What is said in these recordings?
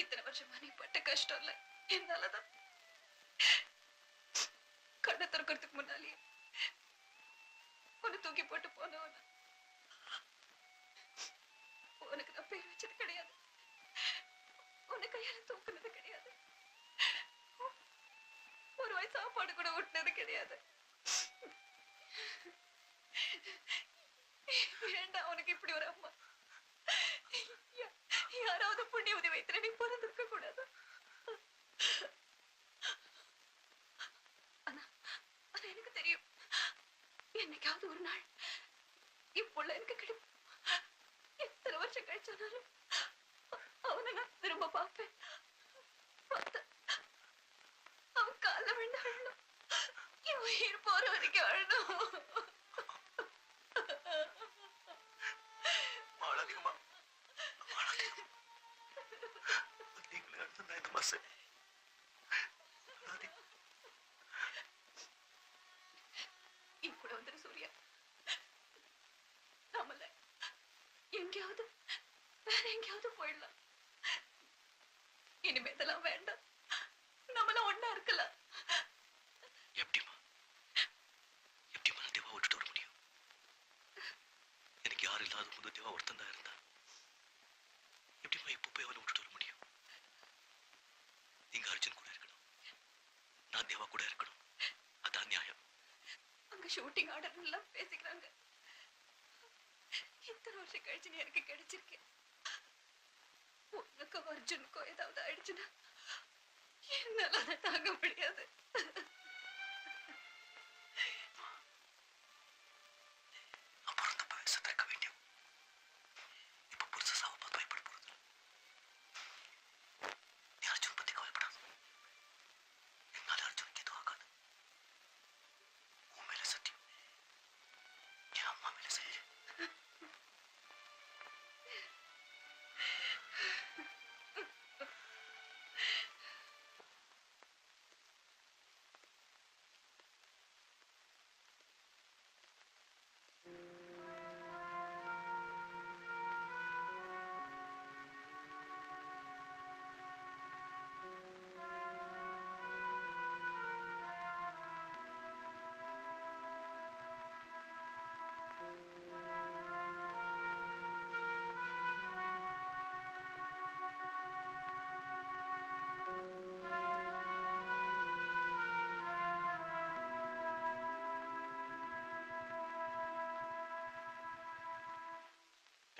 இத்தனை வருஷமா நீ பட்ட கஷ்டம் இல்ல என்னாலதான். கண்ணை திறக்கிறதுக்கு முன்னாலே உன்னை தூக்கி போட்டு போனவன உனக்கு நான் பேர் வச்சது கிடையாது, உன்னை கையால தூக்குனது கிடையாது, ஒரு வாய் சாப்பாடு கூட ஊட்டினது கிடையாது. ஏண்டா உனக்கு இப்படி ஒரு அம்மா? யாராவது புண்ணிய உதவி வைத்து நீ பிறந்திருக்க கூடாது. ஆனா எனக்கு தெரியும், என்னைக்காவது ஒரு நாள் இப்புள்ள எனக்கு கிடைக்கும். எத்தனை வருஷம் கழிச்சாலும் அவனை நான் திரும்ப பார்ப்பேன். அவன் கால விழுந்து அழணும், என் உயிர் போற வரைக்கும் அழணும். கூட வந்துரு சூர்யா, நம்மள எங்கேயாவது வேற எங்கேயாவது போயிடலாம். இனிமே இதெல்லாம் வேண்டாம், நம்மள ஒண்ணா இருக்கலாம். எப்படிமா நான் தேவா விட்டுட்டு வர முடியும்? எனக்கு யாரும் இல்லாத போது தேவா ஒருத்தன் தான் இருந்தா. எப்படிமா இப்போ போய் அவனை விட்டுட்டு வர முடியும்? நீங்க அர்ஜுன் கூட இருக்கணும், நான் தேவா கூட இருக்கணும், அதான் நியாயம். அங்க ஷூட்டிங் ஆர்டர் எல்லாம் பேசிக்கிறாங்க. இத்தனை வருஷம் கழிச்சு நீ எனக்கு கிடைச்சிருக்கேன். உனக்கோ அர்ஜுனுக்கோ ஏதாவது ஆயிடுச்சுன்னா என்னால அதை தாங்க முடியாது.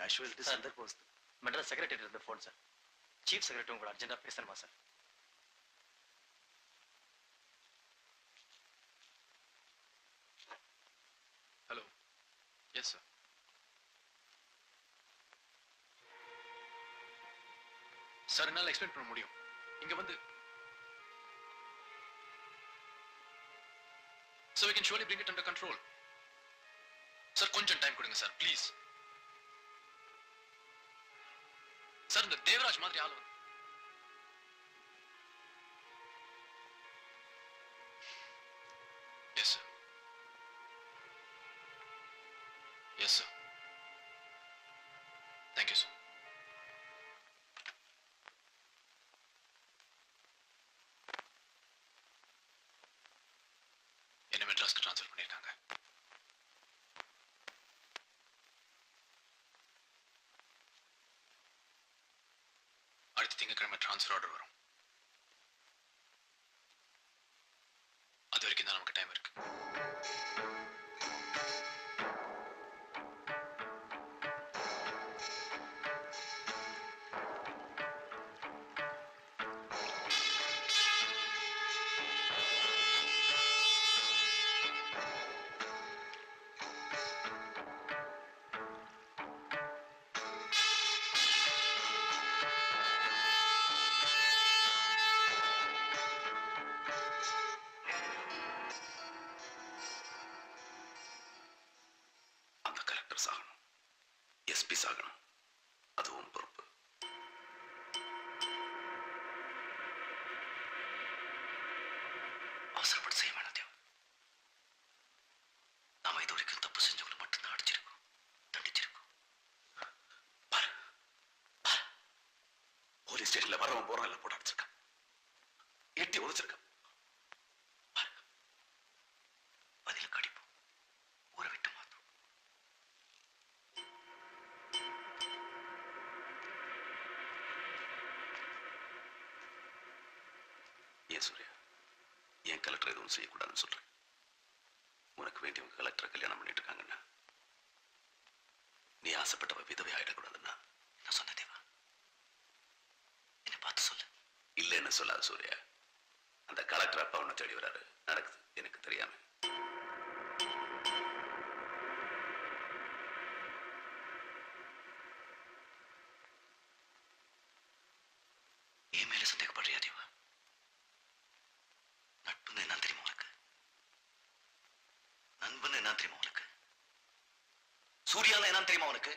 Casualty Sir. சந்தர்ப்ப வஸ்து. மெட்ராஸ் செக்ரட்டரி இருந்து ஃபோன் சார். சீஃப் செக்ரட்டரி உங்களோட அர்ஜென்ட்டா பேசணுமா sir? Hello. Yes sir. Sir என்னால் எக்ஸ்பிளைன் பண்ண முடியும். இங்க வந்து so we can surely bring it under control. Sir கொஞ்சம் டைம் கொடுங்க சார் ப்ளீஸ். சார் இந்த தேவராஜ் மாதிரி ஆளு yes sir. Yes sir. Thank you sir. என்ன மெட்ராஸ்க்கு ட்ரான்ஸ்ஃபர் பண்ணியிருக்காங்க. அடுத்த திங்கட்கிழமை ட்ரான்ஸ்ஃபர் ஆர்டர் வரும். அது வரைக்கும் தான் நமக்கு டைம் இருக்கு. அந்த கலெக்டர் சாகணும், எஸ்பி சாகணும், அதுவும் பொறுப்பு. அவசரப்பட்டு செய்ய வேணாம் தேவ். நாம இது வரைக்கும் தப்பு செஞ்சவங்களை மட்டும்தான் அடிச்சிருக்கோம், தண்டிச்சிருக்கோம். பாரு, பாரு, போலீஸ் ஸ்டேஷன்ல வரவன் போறான் எல்லாம் போட்டு அடிச்சிருக்கான், எட்டி உதச்சிருக்கான். பாரு, பதில கடிப்போம், ஊரை விட்டு மாத்தோம். ஏன் சூர்யா, ஏன் கலெக்டர் எதுவும் செய்யக்கூடாதுன்னு சொல்றேன்? உனக்கு வேண்டியவங்க கலெக்டரை கல்யாணம் பண்ணிட்டு இருக்காங்கன்னா நீ ஆசைப்பட்டவ விதவை ஆயிடக்கூடாதுன்னா நான் சொன்ன தேவா, என்ன பார்த்து சொல்லு. இல்லைன்னு சொல்லாது சூர்யா. அந்த கலெக்டர் அப்பா உன்னை தேடி வராரு, நடக்குது எனக்கு தெரியாம. என் மேல சந்தேகப்படுறியா தேவா? நட்புன்னு என்ன தெரியுமா உனக்கு? நண்பன் என்ன தெரியுமா உனக்கு? சூர்யால என்ன தெரியுமா உனக்கு?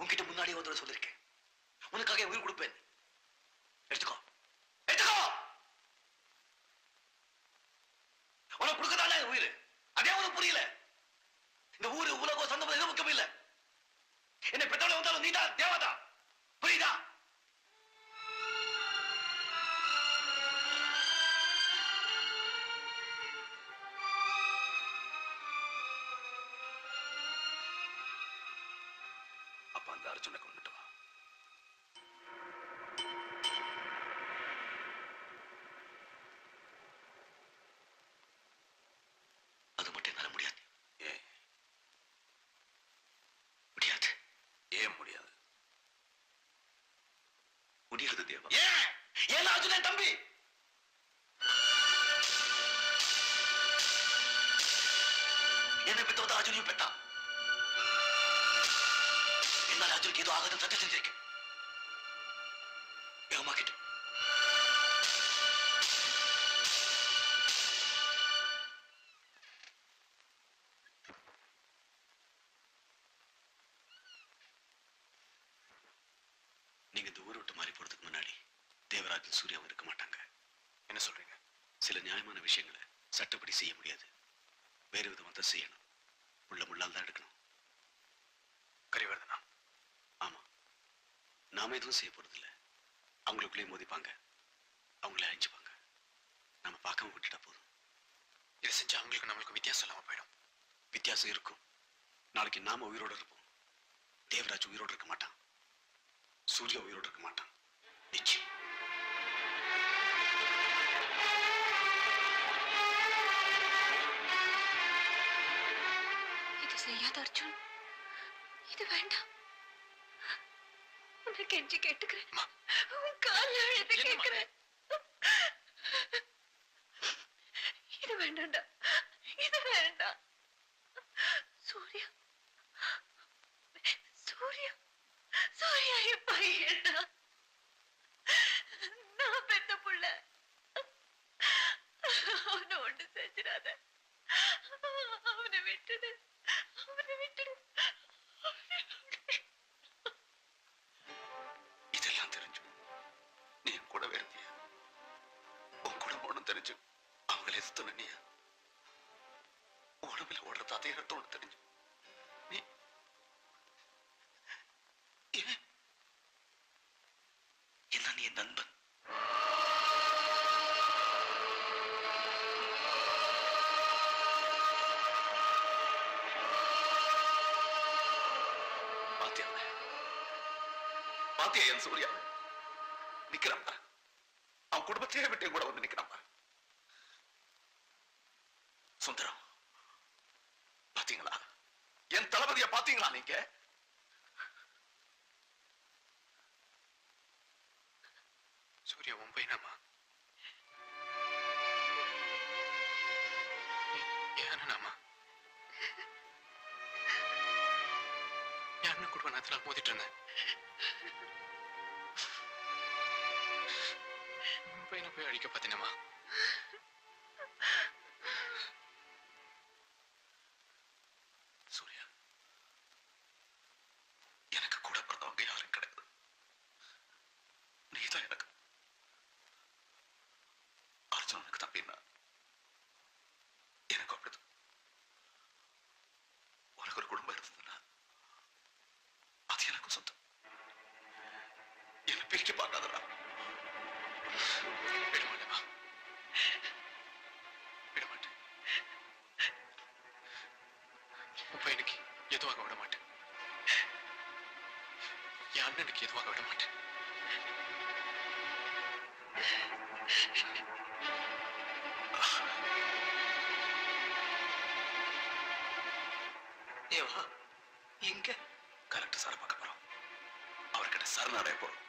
உன்கிட்ட முன்னாடியே ஒரு தடவை சொல்லிருக்கேன், உனக்காக என் உயிர் கொடுப்பேன். எடுத்துக்கோ, எடுத்துக்கோ. உனக்கு கொடுக்கதானே உயிர், அதே உனக்கு புரியல. இந்த ஊரு உலகம் சொந்தம் எதுவும் முக்கியம் இல்ல. என்னை பெற்றோட வந்தாலும் நீதான் தேவதா, புரியுதா? அப்ப அந்த அர்ஜுனை கொண்டுட்டு வா. அது மட்டும் என்னால முடியாது. ஏன் முடியாது? ஏன் முடியாது? முடியாது தேவா. ஏன்? ஏன் அர்ஜுனன் தம்பி? என்னை பெற்றவத அர்ஜுனையும் பெற்றான். என்னால் அர்ஜுனுக்கு ஏதோ ஆகாதுன்னு சத்தியம் செஞ்சிருக்கேன். என் அம்மா கிட்ட. நீங்க இந்த ஊரை விட்டு மாறி போறதுக்கு முன்னாடி தேவராஜன் சூர்யாவும் இருக்க மாட்டாங்க. என்ன சொல்றீங்க? சில நியாயமான விஷயங்களை சட்டப்படி செய்ய முடியாது, வேறு விதமா தான் செய்யணும். முள்ள முள்ளால் தான் எடுக்கணும். கரிவர்தனா, ஆமா, நாம எதுவும் செய்ய போறதில்ல. அவங்களுக்குள்ளேயே மோதிப்பாங்க, அவங்களே அழிஞ்சுப்பாங்க. நம்ம பார்க்காம விட்டுட்டா போதும். இதை செஞ்சா அவங்களுக்கு நம்மளுக்கு வித்தியாசம் இல்லாம போயிடும். வித்தியாசம் இருக்கும். நாளைக்கு நாம உயிரோட இருப்போம், தேவராஜ் உயிரோடு இருக்க மாட்டான், சூர்யா உயிரோடு இருக்க மாட்டான். நிச்சயம். இது செய்யாத அர்ஜுன் இது வேண்டாம். உன்னை கெஞ்சி கேட்டுக்கிறேன். உன் கால்ல அழுது கேட்கிறேன். இது வேண்டாம்டா. இது வேண்டாம். சூர்யா சூர்யா சூர்யா என் பையன்டா. நான் பெத்த புள்ள. அவனை ஒண்ணு செஞ்சிடாத. அவனை விட்டுடு. அவனை விட்டுடு. இதெல்லாம் தெரிஞ்சு நீ என் கூடவே இருந்திய. உன் கூட ஒண்ணும் தெரிஞ்சு அவங்களே எதிர்த்து நின்னிய. உடம்புல ஓடுறது அதே ரத்தம் தெரிஞ்சு நீ ஏன் என்ன நீ என் நண்பன். பாத்தியா என் சூர்யா நிக்கிறான் பாரு. அவன் குடும்பத்தையே விட்டு கூட வந்து நிக்கிறான் பாரு. சுந்தரம் பாத்தீங்களா? என் தளபதிய பாத்தீங்களா நீங்க? சூர்யா உன் பையனாமா? ஏனாமா என் அண்ணன் குடும்பம் நேரத்தில் மோதிட்டு இருந்தேன். உன் பையனை போய் அழிக்க பார்த்தீனம்மா. சூர்யா எனக்கு கூட பிறந்தவங்க யாரும் கிடையாது. நீதான் எனக்கு. அர்ஜுனனுக்கு தம்பின்னா எனக்கு அப்படிதான். உனக்கு ஒரு குடும்பம் இருந்ததுன்னா அது எனக்கு சொந்தம். என்னை பிரிக்க பார்க்காதடா. விட மாட்டேமா, விட மாட்டேன். உன் பையனுக்கு எதுவாக விட மாட்டேன். என் அண்ணனுக்கு எதுவாக விட மாட்டேன். தேவா எங்க? கலெக்டர் சார் பார்க்க போறோம். அவர்கிட்ட சரணடைய போறோம்.